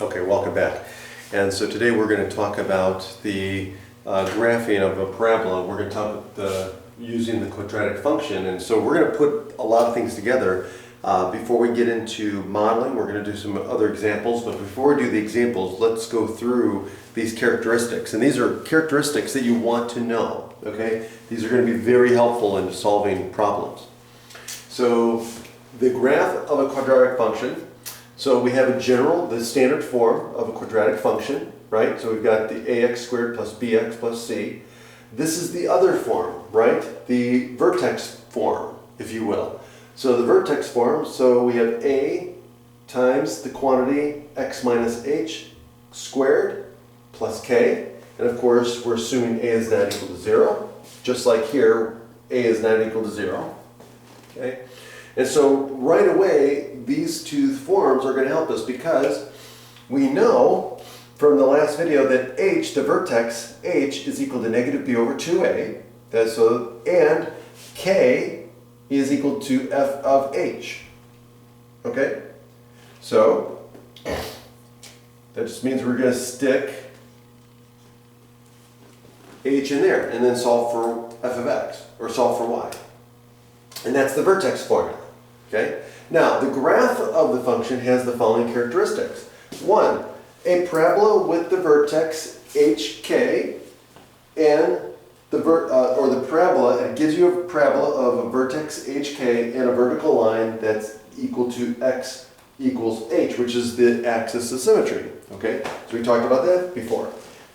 Okay, welcome back. And so today we're going to talk about the graphing of a parabola. We're going to talk about using the quadratic function. And so we're going to put a lot of things together. Before we get into modeling, we're going to do some other examples. But before we do the examples, let's go through these characteristics. And these are characteristics that you want to know. Okay? These are going to be very helpful in solving problems. So the graph of a quadratic function. So we have the standard form of a quadratic function, right? So we've got the ax squared plus bx plus c. This is the other form, right? The vertex form, if you will. So the vertex form, so we have a times the quantity x minus h squared plus k. And of course, we're assuming a is not equal to 0. Just like here, a is not equal to 0. Okay? And so right away, these two forms are going to help us because we know from the last video that h, the vertex h, is equal to negative b over 2a. And k is equal to f of h. Okay? So that just means we're going to stick h in there and then solve for f of x, or solve for y. And that's the vertex formula. Okay? Now, the graph of the function has the following characteristics. 1, a parabola with the vertex hk, and the parabola, it gives you a parabola of a vertex hk and a vertical line that's equal to x equals h, which is the axis of symmetry. Okay? So we talked about that before.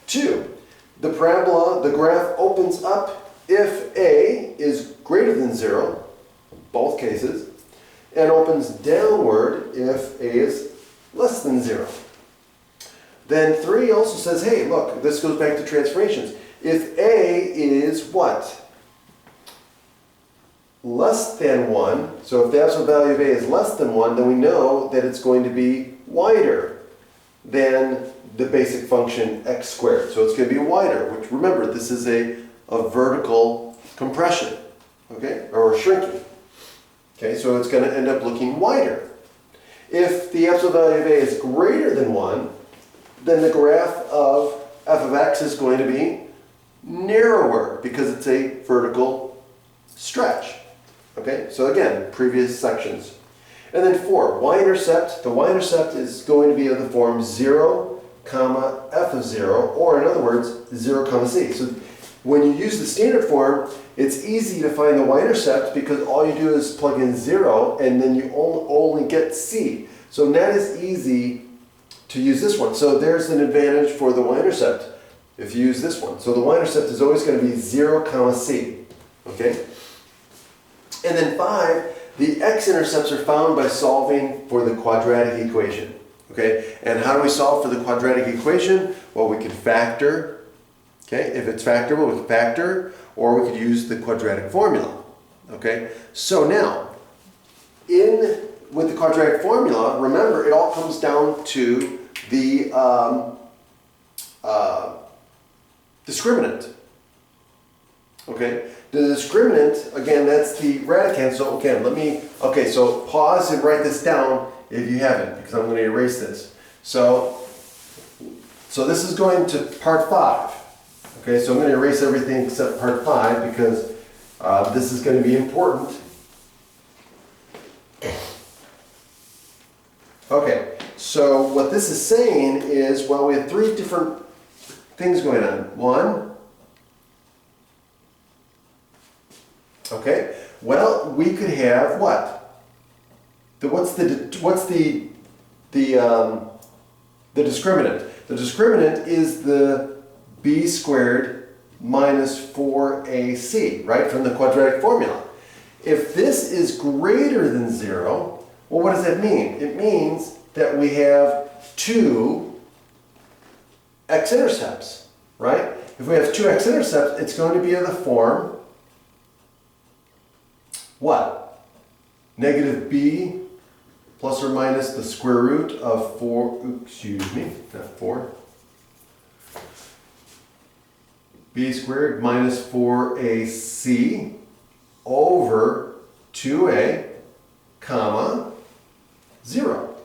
2, the parabola, the graph opens up if a is greater than 0, both cases, and opens downward if a is less than 0. Then 3 also says, hey, look, this goes back to transformations. If a is what? Less than 1, so if the absolute value of a is less than 1, then we know that it's going to be wider than the basic function x squared. So it's going to be wider, which remember, this is a vertical compression, okay, or shrinking. Okay, so it's going to end up looking wider. If the absolute value of a is greater than 1, then the graph of f of x is going to be narrower because it's a vertical stretch. Okay, so again, previous sections. And then 4, y-intercept. The y-intercept is going to be of the form 0, comma f of 0, or in other words, 0, comma c. So when you use the standard form, it's easy to find the y-intercept because all you do is plug in 0 and then you only get c. So not as easy to use this one. So there's an advantage for the y-intercept if you use this one. So the y-intercept is always going to be 0, comma c. Okay? And then 5, the x-intercepts are found by solving for the quadratic equation. Okay? And how do we solve for the quadratic equation? Well, we can factor. Okay? If it's factorable, we can factor, or we could use the quadratic formula. Okay? So now, with the quadratic formula, remember, it all comes down to the discriminant. Okay? The discriminant, again, that's the radicand. So again, so pause and write this down if you haven't, because I'm going to erase this. So this is going to part 5. Okay, so I'm going to erase everything except part 5 because this is going to be important. Okay, so what this is saying is, well, we have 3 different things going on. 1, okay, well, we could have what? What's the discriminant? The discriminant is the b squared minus 4ac, right, from the quadratic formula. If this is greater than 0, well, what does that mean? It means that we have 2 x-intercepts, right? If we have 2 x-intercepts, it's going to be of the form, what? Negative b plus or minus the square root of 4, b squared minus 4ac over 2a, comma, 0.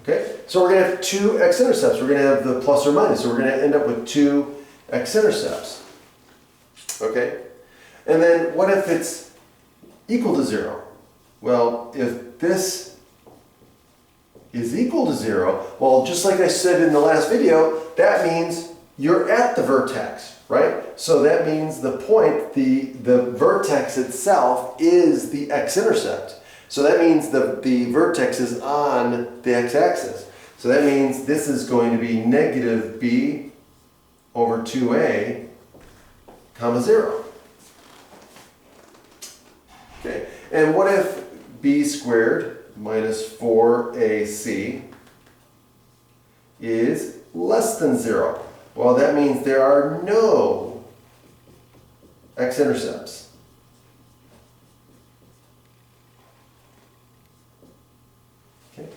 Okay, so we're going to have two x-intercepts. We're going to have the plus or minus, so we're going to end up with two x-intercepts. Okay, and then what if it's equal to 0? Well, if this is equal to 0, well, just like I said in the last video, that means you're at the vertex, right? So that means the point, the vertex itself is the x-intercept. So that means the vertex is on the x-axis. So that means this is going to be negative b over 2a, comma 0. Okay, and what if b squared minus 4ac is less than 0? Well, that means there are no x-intercepts. Okay.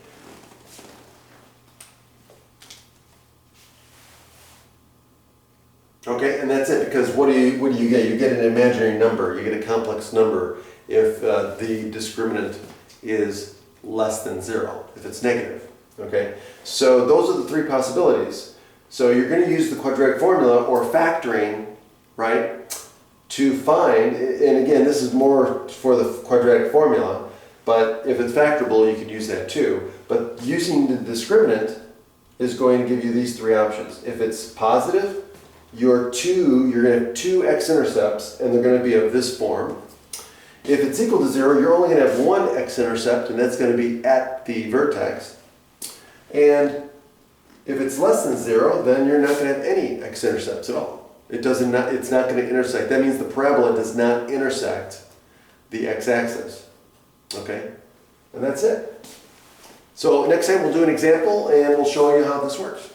Okay, and that's it, because what do you get? You get an imaginary number, you get a complex number if the discriminant is less than 0, if it's negative. Okay, so those are the three possibilities. So you're going to use the quadratic formula or factoring, right, to find, and again, this is more for the quadratic formula, but if it's factorable, you could use that too. But using the discriminant is going to give you these three options. If it's positive, you're going to have two x-intercepts, and they're going to be of this form. If it's equal to 0, you're only going to have one x-intercept, and that's going to be at the vertex. And if it's less than 0, then you're not going to have any x-intercepts at all. It's not going to intersect. That means the parabola does not intersect the x-axis. Okay? And that's it. So next time we'll do an example, and we'll show you how this works.